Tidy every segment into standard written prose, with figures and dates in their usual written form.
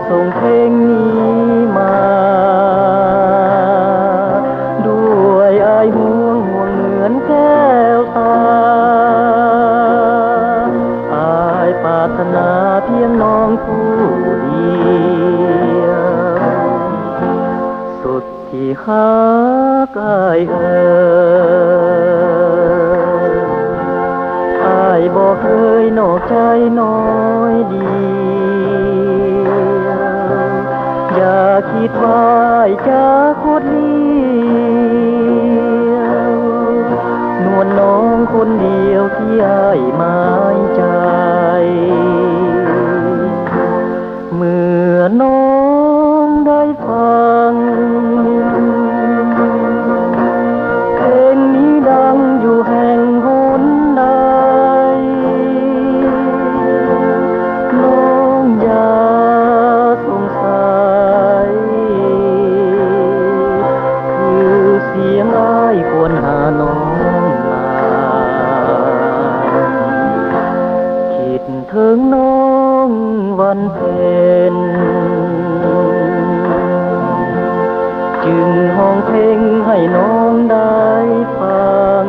ส่งเพลงนี้มาด้วยอายห่วงเหมือนแก้วตาอายปรารถนาเพียงน้องผู้เดียวสุดที่ฮักอายอายบ่เคยนอกใจน้อยเดียวอย่าคิดว่าจะโคตรเลี้ยวนวลน้องคนเดียวที่อายหมายใจเมื่อน้องได้ฟังเพลงนี้ดังอยู่แห่งหนใดน้องอย่าสงสัยคือเสียงอ้ายควรหาน้องนาคิดถึงน้องวันเพ็ญจึงห้องเพลงให้น้องได้ฟัง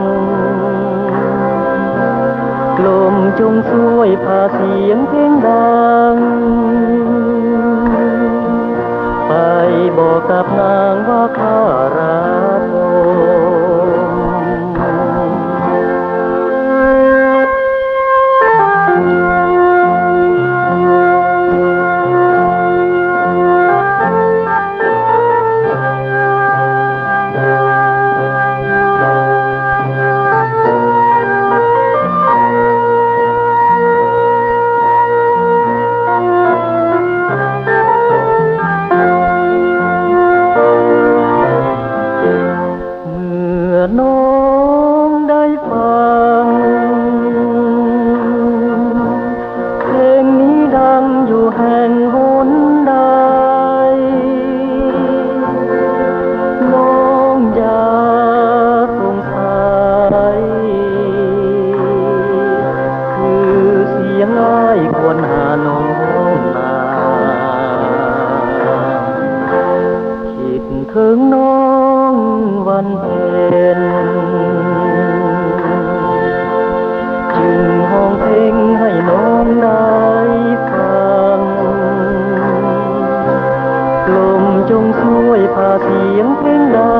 ลมจงช่วยพาเสียงเพลงดังไปบอกกับนางว่าข้ารักน้องได้ฟังเพลงนี้ดังอยู่แห่งหนใดน้องอย่าสงสัยคือเสียงอ้ายควรหาน้องนาคิดถึงน้องวันเพ็ญจึงห้องเพลงให้น้องได้ฟังลมจงช่วยพาเสียงเพลงดั